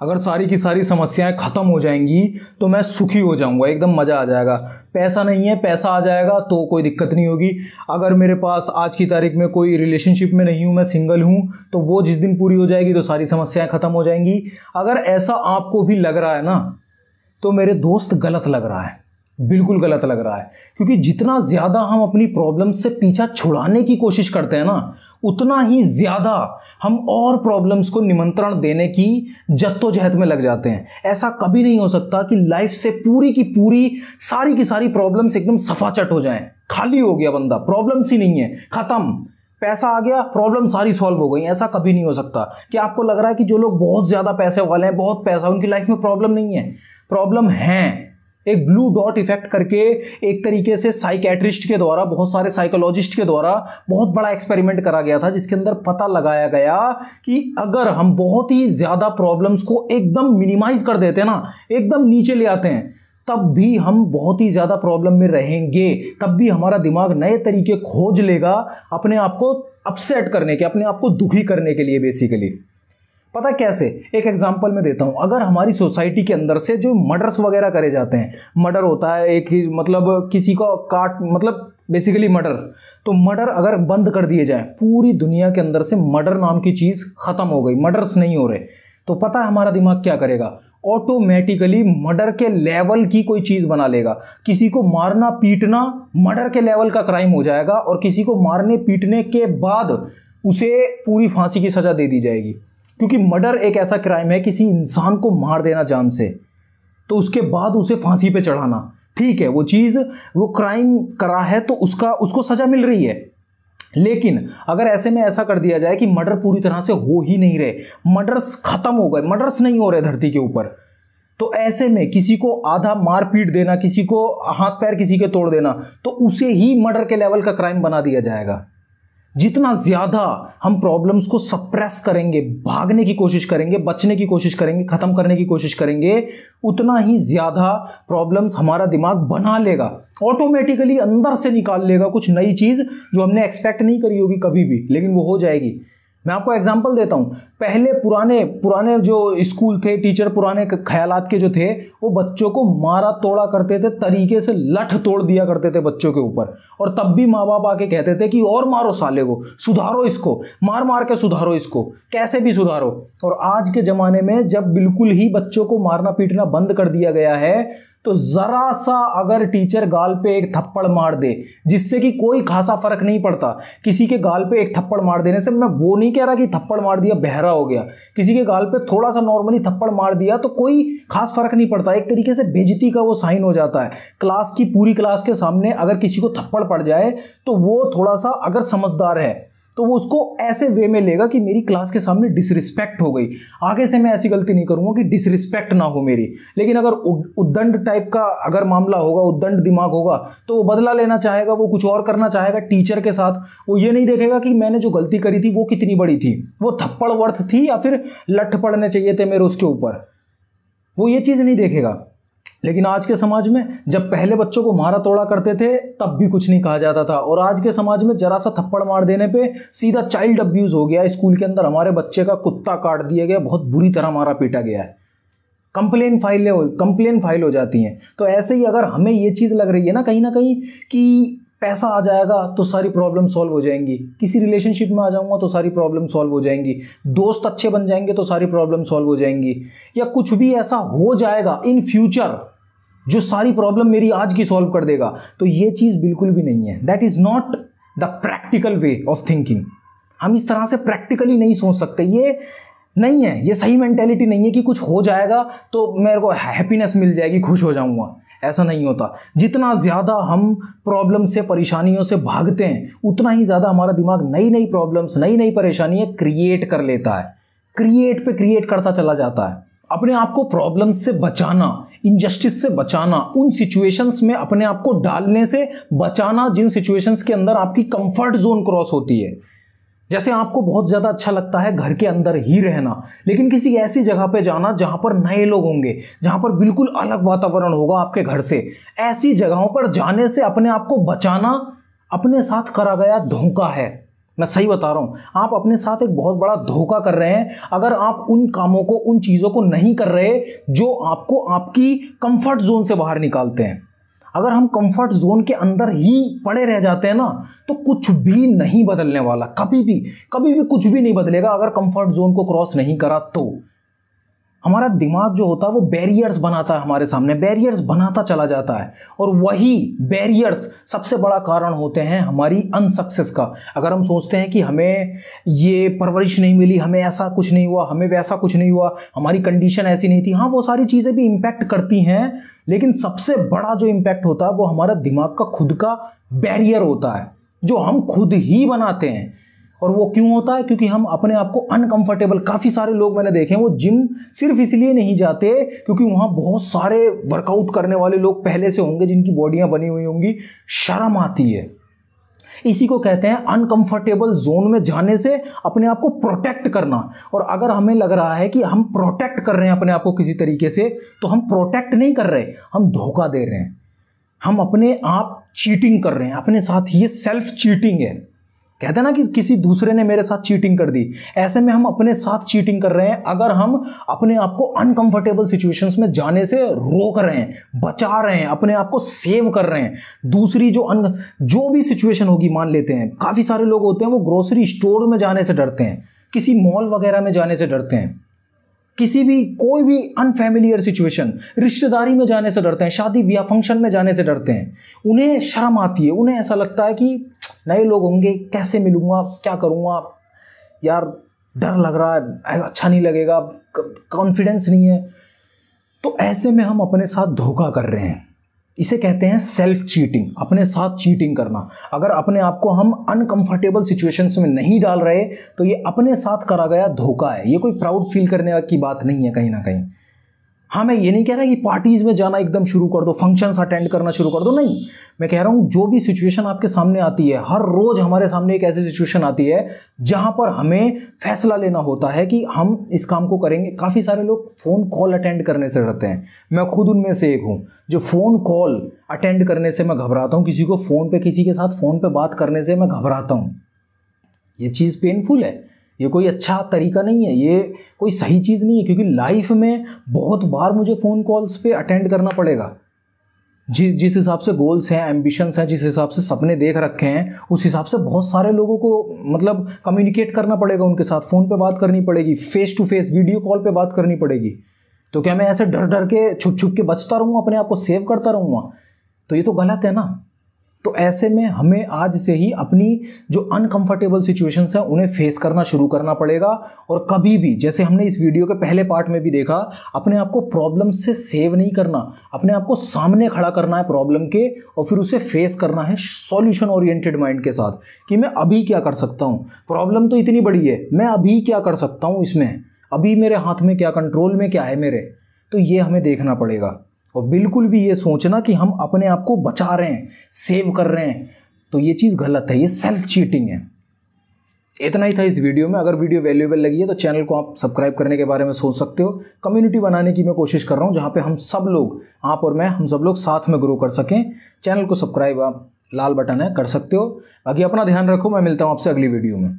अगर सारी की सारी समस्याएं खत्म हो जाएंगी तो मैं सुखी हो जाऊंगा, एकदम मज़ा आ जाएगा। पैसा नहीं है, पैसा आ जाएगा तो कोई दिक्कत नहीं होगी। अगर मेरे पास आज की तारीख में कोई रिलेशनशिप में नहीं हूँ, मैं सिंगल हूँ, तो वो जिस दिन पूरी हो जाएगी तो सारी समस्याएं खत्म हो जाएंगी। अगर ऐसा आपको भी लग रहा है ना, तो मेरे दोस्त गलत लग रहा है, बिल्कुल गलत लग रहा है। क्योंकि जितना ज़्यादा हम अपनी प्रॉब्लम से पीछा छुड़ाने की कोशिश करते हैं ना, उतना ही ज़्यादा हम और प्रॉब्लम्स को निमंत्रण देने की जद्दोजहद में लग जाते हैं। ऐसा कभी नहीं हो सकता कि लाइफ से पूरी की पूरी सारी की सारी प्रॉब्लम्स एकदम सफाचट हो जाएं, खाली हो गया बंदा, प्रॉब्लम्स ही नहीं है, खत्म, पैसा आ गया, प्रॉब्लम सारी सॉल्व हो गई। ऐसा कभी नहीं हो सकता। कि आपको लग रहा है कि जो लोग बहुत ज़्यादा पैसे वाले हैं, बहुत पैसा, उनकी लाइफ में प्रॉब्लम नहीं है? प्रॉब्लम है। एक ब्लू डॉट इफेक्ट करके एक तरीके से साइकेट्रिस्ट के द्वारा, बहुत सारे साइकोलॉजिस्ट के द्वारा बहुत बड़ा एक्सपेरिमेंट करा गया था, जिसके अंदर पता लगाया गया कि अगर हम बहुत ही ज़्यादा प्रॉब्लम्स को एकदम मिनिमाइज कर देते हैं ना, एकदम नीचे ले आते हैं, तब भी हम बहुत ही ज़्यादा प्रॉब्लम में रहेंगे। तब भी हमारा दिमाग नए तरीके खोज लेगा अपने आप को अपसेट करने के, अपने आप को दुखी करने के लिए। बेसिकली पता कैसे? एक एग्जांपल मैं देता हूं। अगर हमारी सोसाइटी के अंदर से जो मर्डर्स वगैरह करे जाते हैं, मर्डर होता है एक ही, मतलब किसी को काट, मतलब बेसिकली मर्डर, तो मर्डर अगर बंद कर दिए जाए, पूरी दुनिया के अंदर से मर्डर नाम की चीज़ खत्म हो गई, मर्डर्स नहीं हो रहे, तो पता है हमारा दिमाग क्या करेगा? ऑटोमेटिकली मर्डर के लेवल की कोई चीज़ बना लेगा। किसी को मारना पीटना मर्डर के लेवल का क्राइम हो जाएगा, और किसी को मारने पीटने के बाद उसे पूरी फांसी की सज़ा दे दी जाएगी। क्योंकि मर्डर एक ऐसा क्राइम है, किसी इंसान को मार देना जान से, तो उसके बाद उसे फांसी पे चढ़ाना, ठीक है, वो चीज़, वो क्राइम करा है तो उसको सज़ा मिल रही है। लेकिन अगर ऐसे में ऐसा कर दिया जाए कि मर्डर पूरी तरह से हो ही नहीं रहे, मर्डर्स खत्म हो गए, मर्डर्स नहीं हो रहे धरती के ऊपर, तो ऐसे में किसी को आधा मार पीट देना, किसी को हाथ पैर किसी के तोड़ देना, तो उसे ही मर्डर के लेवल का क्राइम बना दिया जाएगा। जितना ज़्यादा हम प्रॉब्लम्स को सप्रेस करेंगे, भागने की कोशिश करेंगे, बचने की कोशिश करेंगे, ख़त्म करने की कोशिश करेंगे, उतना ही ज़्यादा प्रॉब्लम्स हमारा दिमाग बना लेगा, ऑटोमेटिकली अंदर से निकाल लेगा कुछ नई चीज़ जो हमने एक्सपेक्ट नहीं करी होगी कभी भी, लेकिन वो हो जाएगी। मैं आपको एग्जांपल देता हूँ। पहले पुराने जो स्कूल थे, टीचर पुराने ख्यालात के जो थे, वो बच्चों को मारा तोड़ा करते थे, तरीके से लठ तोड़ दिया करते थे बच्चों के ऊपर, और तब भी माँ बाप आके कहते थे कि और मारो साले को, सुधारो इसको, मार मार के सुधारो इसको, कैसे भी सुधारो। और आज के ज़माने में जब बिल्कुल ही बच्चों को मारना पीटना बंद कर दिया गया है, तो ज़रा सा अगर टीचर गाल पे एक थप्पड़ मार दे, जिससे कि कोई खासा फर्क नहीं पड़ता, किसी के गाल पे एक थप्पड़ मार देने से, मैं वो नहीं कह रहा कि थप्पड़ मार दिया बहरा हो गया, किसी के गाल पे थोड़ा सा नॉर्मली थप्पड़ मार दिया तो कोई खास फर्क नहीं पड़ता, एक तरीके से बेइज्जती का वो साइन हो जाता है। क्लास की पूरी क्लास के सामने अगर किसी को थप्पड़ पड़ जाए, तो वो थोड़ा सा अगर समझदार है तो वो उसको ऐसे वे में लेगा कि मेरी क्लास के सामने डिसरिस्पेक्ट हो गई, आगे से मैं ऐसी गलती नहीं करूंगा कि डिसरिस्पेक्ट ना हो मेरी। लेकिन अगर उद्दंड टाइप का अगर मामला होगा, उद्दंड दिमाग होगा, तो वो बदला लेना चाहेगा, वो कुछ और करना चाहेगा टीचर के साथ। वो ये नहीं देखेगा कि मैंने जो गलती करी थी वो कितनी बड़ी थी, वो थप्पड़ वर्थ थी या फिर लठ पड़ने चाहिए थे मेरे उसके ऊपर, वो ये चीज़ नहीं देखेगा। लेकिन आज के समाज में जब पहले बच्चों को मारा तोड़ा करते थे तब भी कुछ नहीं कहा जाता था, और आज के समाज में जरा सा थप्पड़ मार देने पे सीधा चाइल्ड अब्यूज़ हो गया। स्कूल के अंदर हमारे बच्चे का कुत्ता काट दिया गया, बहुत बुरी तरह मारा पीटा गया है, कंप्लेन फाइल हो जाती हैं। तो ऐसे ही अगर हमें ये चीज़ लग रही है ना कहीं कि पैसा आ जाएगा तो सारी प्रॉब्लम सॉल्व हो जाएंगी, किसी रिलेशनशिप में आ जाऊंगा तो सारी प्रॉब्लम सॉल्व हो जाएंगी, दोस्त अच्छे बन जाएंगे तो सारी प्रॉब्लम सॉल्व हो जाएंगी, या कुछ भी ऐसा हो जाएगा इन फ्यूचर जो सारी प्रॉब्लम मेरी आज की सॉल्व कर देगा, तो ये चीज़ बिल्कुल भी नहीं है। That is not the practical way of thinking. हम इस तरह से प्रैक्टिकली नहीं सोच सकते, ये नहीं है, ये सही मेंटेलिटी नहीं है कि कुछ हो जाएगा तो मेरे को हैप्पीनेस मिल जाएगी, खुश हो जाऊंगा। ऐसा नहीं होता। जितना ज़्यादा हम प्रॉब्लम से, परेशानियों से भागते हैं, उतना ही ज़्यादा हमारा दिमाग नई नई प्रॉब्लम्स, नई नई परेशानियाँ क्रिएट कर लेता है, क्रिएट पे क्रिएट करता चला जाता है। अपने आप को प्रॉब्लम से बचाना, इनजस्टिस से बचाना, उन सिचुएशंस में अपने आप को डालने से बचाना जिन सिचुएशंस के अंदर आपकी कंफर्ट जोन क्रॉस होती है। जैसे आपको बहुत ज़्यादा अच्छा लगता है घर के अंदर ही रहना, लेकिन किसी ऐसी जगह पे जाना जहाँ पर नए लोग होंगे, जहाँ पर बिल्कुल अलग वातावरण होगा आपके घर से, ऐसी जगहों पर जाने से अपने आप को बचाना अपने साथ करा गया धोखा है। मैं सही बता रहा हूँ, आप अपने साथ एक बहुत बड़ा धोखा कर रहे हैं अगर आप उन कामों को, उन चीज़ों को नहीं कर रहे जो आपको आपकी कंफर्ट जोन से बाहर निकालते हैं। अगर हम कंफर्ट जोन के अंदर ही पड़े रह जाते हैं ना, तो कुछ भी नहीं बदलने वाला, कभी भी कुछ भी नहीं बदलेगा अगर कंफर्ट जोन को क्रॉस नहीं करा तो। हमारा दिमाग जो होता है वो बैरियर्स बनाता है, हमारे सामने बैरियर्स बनाता चला जाता है, और वही बैरियर्स सबसे बड़ा कारण होते हैं हमारी अनसक्सेस का। अगर हम सोचते हैं कि हमें ये परवरिश नहीं मिली, हमें ऐसा कुछ नहीं हुआ, हमें वैसा कुछ नहीं हुआ, हमारी कंडीशन ऐसी नहीं थी, हाँ वो सारी चीज़ें भी इम्पैक्ट करती हैं, लेकिन सबसे बड़ा जो इम्पैक्ट होता है वो हमारा दिमाग का खुद का बैरियर होता है जो हम खुद ही बनाते हैं। और वो क्यों होता है? क्योंकि हम अपने आप को अनकंफर्टेबल, काफ़ी सारे लोग मैंने देखे हैं वो जिम सिर्फ इसलिए नहीं जाते क्योंकि वहाँ बहुत सारे वर्कआउट करने वाले लोग पहले से होंगे जिनकी बॉडियाँ बनी हुई होंगी, शर्म आती है। इसी को कहते हैं अनकंफर्टेबल जोन में जाने से अपने आप को प्रोटेक्ट करना। और अगर हमें लग रहा है कि हम प्रोटेक्ट कर रहे हैं अपने आप को किसी तरीके से, तो हम प्रोटेक्ट नहीं कर रहे, हम धोखा दे रहे हैं, हम अपने आप चीटिंग कर रहे हैं अपने साथ। ये सेल्फ चीटिंग है। कहते हैं ना कि किसी दूसरे ने मेरे साथ चीटिंग कर दी, ऐसे में हम अपने साथ चीटिंग कर रहे हैं अगर हम अपने आप को अनकंफर्टेबल सिचुएशंस में जाने से रोक रहे हैं, बचा रहे हैं, अपने आप को सेव कर रहे हैं। दूसरी जो भी सिचुएशन होगी, मान लेते हैं काफ़ी सारे लोग होते हैं वो ग्रोसरी स्टोर में जाने से डरते हैं, किसी मॉल वगैरह में जाने से डरते हैं, किसी भी कोई भी अनफैमिलियर सिचुएशन, रिश्तेदारी में जाने से डरते हैं, शादी ब्याह फंक्शन में जाने से डरते हैं। उन्हें शर्म आती है, उन्हें ऐसा लगता है कि नए लोग होंगे, कैसे मिलूंगा, क्या करूंगा, यार डर लग रहा है, अच्छा नहीं लगेगा, कॉन्फिडेंस नहीं है। तो ऐसे में हम अपने साथ धोखा कर रहे हैं। इसे कहते हैं सेल्फ चीटिंग, अपने साथ चीटिंग करना। अगर अपने आप को हम अनकंफर्टेबल सिचुएशंस में नहीं डाल रहे तो ये अपने साथ करा गया धोखा है। ये कोई प्राउड फील करने की बात नहीं है कहीं ना कहीं। हाँ, मैं ये नहीं कह रहा कि पार्टीज़ में जाना एकदम शुरू कर दो, फंक्शंस अटेंड करना शुरू कर दो, नहीं। मैं कह रहा हूँ जो भी सिचुएशन आपके सामने आती है, हर रोज़ हमारे सामने एक ऐसी सिचुएशन आती है जहाँ पर हमें फैसला लेना होता है कि हम इस काम को करेंगे। काफ़ी सारे लोग फ़ोन कॉल अटेंड करने से डरते हैं, मैं खुद उनमें से एक हूँ जो फ़ोन कॉल अटेंड करने से मैं घबराता हूँ। किसी को फ़ोन पे, किसी के साथ फ़ोन पे बात करने से मैं घबराता हूँ। ये चीज़ पेनफुल है, ये कोई अच्छा तरीका नहीं है, ये कोई सही चीज़ नहीं है, क्योंकि लाइफ में बहुत बार मुझे फ़ोन कॉल्स पे अटेंड करना पड़ेगा। जिस हिसाब से गोल्स हैं, एम्बिशंस हैं, जिस हिसाब से सपने देख रखे हैं, उस हिसाब से बहुत सारे लोगों को मतलब कम्युनिकेट करना पड़ेगा, उनके साथ फ़ोन पे बात करनी पड़ेगी, face to face video call पे बात करनी पड़ेगी। तो क्या मैं ऐसे डर डर के छुप छुप के बचता रहूँगा, अपने आप को सेव करता रहूँगा? तो ये तो गलत है ना। तो ऐसे में हमें आज से ही अपनी जो अनकंफर्टेबल सिचुएशंस हैं उन्हें फेस करना शुरू करना पड़ेगा। और कभी भी, जैसे हमने इस वीडियो के पहले पार्ट में भी देखा, अपने आप को प्रॉब्लम से सेव नहीं करना, अपने आप को सामने खड़ा करना है प्रॉब्लम के, और फिर उसे फेस करना है सॉल्यूशन ओरिएंटेड माइंड के साथ कि मैं अभी क्या कर सकता हूँ। प्रॉब्लम तो इतनी बड़ी है, मैं अभी क्या कर सकता हूँ इसमें, अभी मेरे हाथ में क्या, कंट्रोल में क्या है मेरे। तो ये हमें देखना पड़ेगा। और बिल्कुल भी ये सोचना कि हम अपने आप को बचा रहे हैं, सेव कर रहे हैं, तो ये चीज़ गलत है, ये सेल्फ चीटिंग है। इतना ही था इस वीडियो में। अगर वीडियो वैल्यूएबल लगी है तो चैनल को आप सब्सक्राइब करने के बारे में सोच सकते हो। कम्युनिटी बनाने की मैं कोशिश कर रहा हूँ जहाँ पे हम सब लोग, आप और मैं, हम सब लोग साथ में ग्रो कर सकें। चैनल को सब्सक्राइब, आप लाल बटन है, कर सकते हो। बाकी अपना ध्यान रखो, मैं मिलता हूँ आपसे अगली वीडियो में।